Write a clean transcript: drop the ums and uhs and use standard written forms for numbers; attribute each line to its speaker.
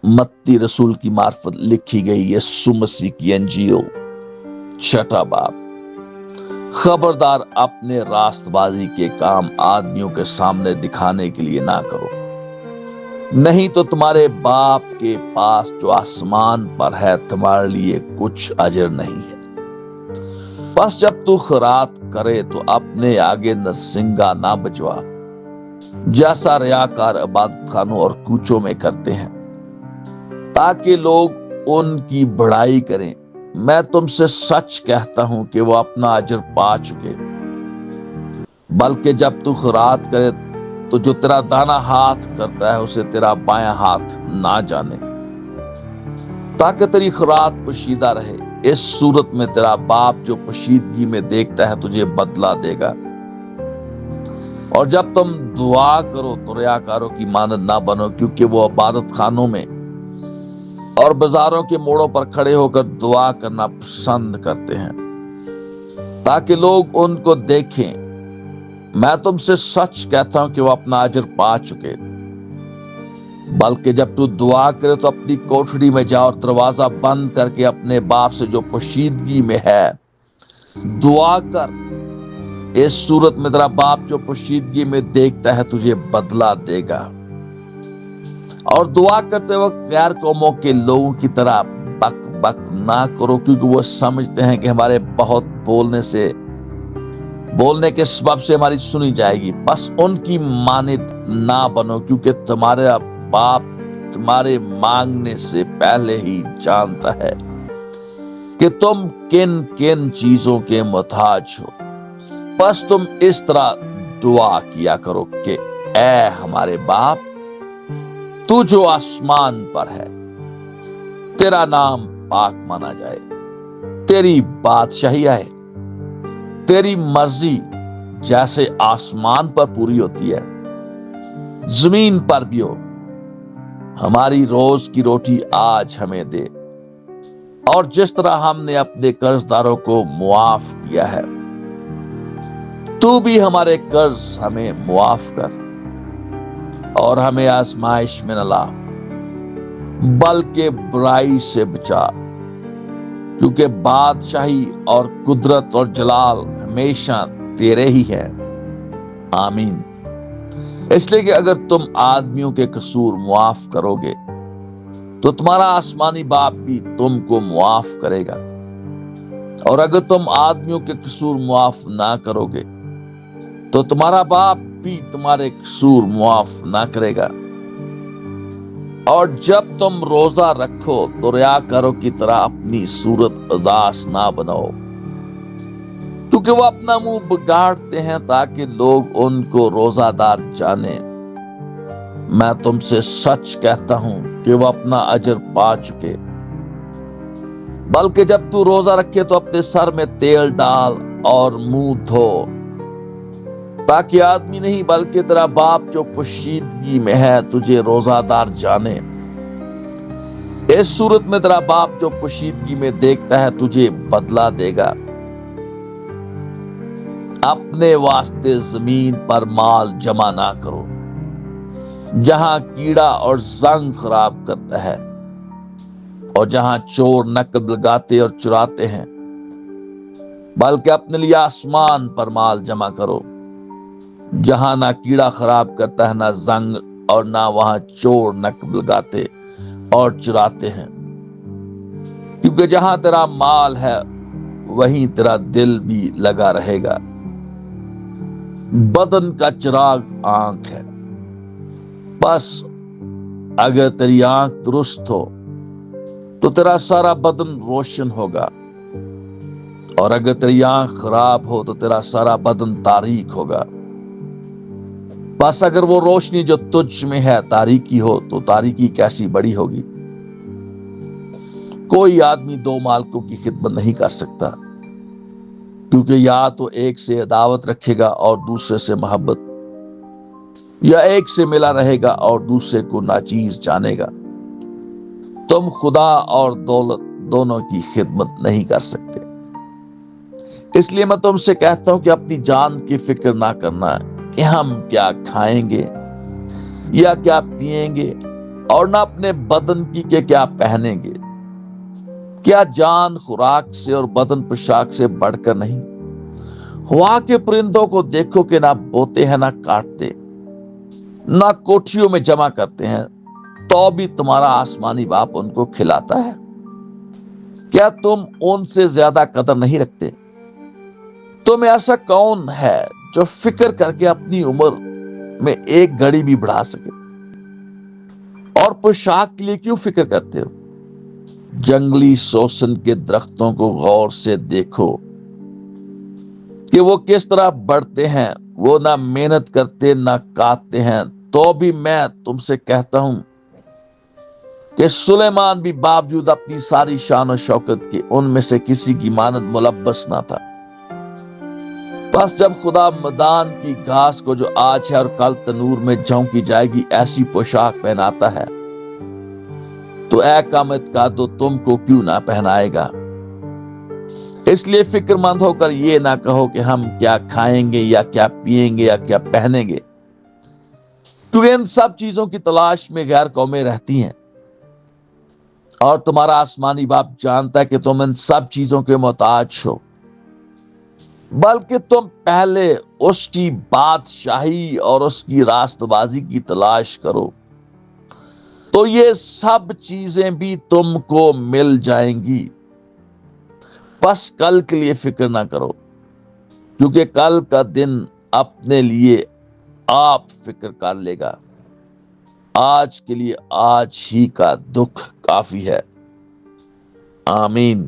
Speaker 1: मत्ती रसूल की मार्फत लिखी गई यीशु मसीह की अंजील 6 बाब। खबरदार अपने रास्तबाजी के काम आदमियों के सामने दिखाने के लिए ना करो, नहीं तो तुम्हारे बाप के पास जो आसमान पर है तुम्हारे लिए कुछ अजर नहीं है। बस जब तू खैरात करे तो अपने आगे नरसिंगा ना बजवा, जैसा रियाकार इबादत खानों और कूचों में करते हैं, ताकि लोग उनकी बड़ाई करें। मैं तुमसे सच कहता हूं कि वो अपना अजर पा चुके। बल्कि जब तू खैरात करे तो जो तेरा दाना हाथ करता है उसे तेरा बायां हाथ ना जाने, ताकि तेरी खैरात पोशीदा रहे। इस सूरत में तेरा बाप जो पोशीदगी में देखता है तुझे बदला देगा। और जब तुम दुआ करो तो रियाकारों की मानद ना बनो, क्योंकि वो इबादत खानों में और बाजारों के मोड़ों पर खड़े होकर दुआ करना पसंद करते हैं, ताकि लोग उनको देखें। मैं तुमसे सच कहता हूं कि वो अपना अजर पा चुके। बल्कि जब तू दुआ करे तो अपनी कोठरी में जा और दरवाजा बंद करके अपने बाप से जो पोशीदगी में है दुआ कर। इस सूरत में तेरा बाप जो पोशीदगी में देखता है तुझे बदला देगा। और दुआ करते वक्त गैर कौमों के लोगों की तरह बक बक ना करो, क्योंकि वो समझते हैं कि हमारे बहुत बोलने के सबब से हमारी सुनी जाएगी। बस उनकी मानित ना बनो, क्योंकि तुम्हारा बाप तुम्हारे मांगने से पहले ही जानता है कि तुम किन किन चीजों के मुहताज हो। बस तुम इस तरह दुआ किया करो कि ऐ हमारे बाप, तू जो आसमान पर है, तेरा नाम पाक माना जाए, तेरी बादशाही आए, तेरी मर्जी जैसे आसमान पर पूरी होती है जमीन पर भी हो। हमारी रोज की रोटी आज हमें दे, और जिस तरह हमने अपने कर्जदारों को मुआफ किया है, तू भी हमारे कर्ज हमें मुआफ कर। और हमें आजमाइश में न ला, बल्कि बुराई से बचा, क्योंकि बादशाही और कुदरत और जलाल हमेशा तेरे ही है। आमीन। इसलिए कि अगर तुम आदमियों के कसूर मुआफ करोगे तो तुम्हारा आसमानी बाप भी तुमको मुआफ करेगा। और अगर तुम आदमियों के कसूर मुआफ ना करोगे तो तुम्हारा बाप भी तुम्हारे कसूर मुआफ ना करेगा। और जब तुम रोजा रखो तो रियाकारों की तरह अपनी सूरत उदास ना बनाओ, क्योंकि वो अपना मुंह बिगाड़ते हैं ताकि लोग उनको रोजादार जाने। मैं तुमसे सच कहता हूं कि वो अपना अजर पा चुके। बल्कि जब तू रोजा रखे तो अपने सर में तेल डाल और मुंह धो, ताकि आदमी नहीं बल्कि तेरा बाप जो पोशीदगी में है तुझे रोजादार जाने। इस सूरत में तेरा बाप जो पोशीदगी में देखता है तुझे बदला देगा। अपने वास्ते जमीन पर माल जमा ना करो, जहां कीड़ा और जंग खराब करता है और जहां चोर नकब लगाते और चुराते हैं, बल्कि अपने लिए आसमान पर माल जमा करो, जहां ना कीड़ा खराब करता है, ना जंग, और ना वहां चोर नकब लगाते और चुराते हैं। क्योंकि जहां तेरा माल है वहीं तेरा दिल भी लगा रहेगा। बदन का चिराग आंख है। बस अगर तेरी आंख दुरुस्त हो तो तेरा सारा बदन रोशन होगा, और अगर तेरी आंख खराब हो तो तेरा सारा बदन तारीक होगा। बस अगर वो रोशनी जो तुझ में है तारीकी हो तो तारीकी कैसी बड़ी होगी। कोई आदमी 2 मालिकों की खिदमत नहीं कर सकता, क्योंकि या तो एक से अदावत रखेगा और दूसरे से मोहब्बत, या एक से मिला रहेगा और दूसरे को नाचीज जानेगा। तुम खुदा और दौलत दोनों की खिदमत नहीं कर सकते। इसलिए मैं तुमसे कहता हूं कि अपनी जान की फिक्र ना करना कि हम क्या खाएंगे या क्या पिएंगे اور نہ اپنے بدن کی کہ کیا پہنیں گے۔ کیا جان خوراک سے اور بدن پوشاک سے بڑھ کر نہیں؟ ہوا کے پرندوں کو دیکھو کہ نہ بوتے ہیں نہ کاٹتے، نہ کوٹھیوں میں جمع کرتے ہیں، تو بھی تمہارا آسمانی باپ ان کو کھلاتا ہے۔ کیا تم ان سے زیادہ قدر نہیں رکھتے؟ تم ایسا کون ہے جو فکر کر کے اپنی عمر میں ایک گھڑی بھی بڑھا سکے؟ اور پوشاک کے لیے کیوں فکر کرتے ہو؟ جنگلی سوسن کے درختوں کو غور سے دیکھو کہ وہ کس طرح بڑھتے ہیں، وہ نہ محنت کرتے نہ کاٹتے ہیں، تو بھی میں تم سے کہتا ہوں کہ سلیمان بھی باوجود اپنی ساری شان و شوکت کے ان میں سے کسی کی مانند ملبس نہ تھا۔ بس جب خدا میدان کی گھاس کو جو آج ہے اور کل تنور میں جھونکی جائے گی ایسی پوشاک پہناتا ہے، تو اے قامت کا تو تم کو کیوں نہ پہنائے گا۔ اس لیے فکر مند ہو کر یہ نہ کہو کہ ہم کیا کھائیں گے یا کیا پیئیں گے یا کیا پہنیں گے، کیونکہ ان سب چیزوں کی تلاش میں غیر قومیں رہتی ہیں، اور تمہارا آسمانی باپ جانتا ہے کہ تم ان سب چیزوں کے محتاج ہو۔ بلکہ تم پہلے اس کی بادشاہی اور اس کی راست بازی کی تلاش کرو، تو یہ سب چیزیں بھی تم کو مل جائیں گی۔ بس کل کے لیے فکر نہ کرو، کیونکہ کل کا دن اپنے لیے آپ فکر کر لے گا۔ آج کے لیے آج ہی کا دکھ کافی ہے۔ آمین۔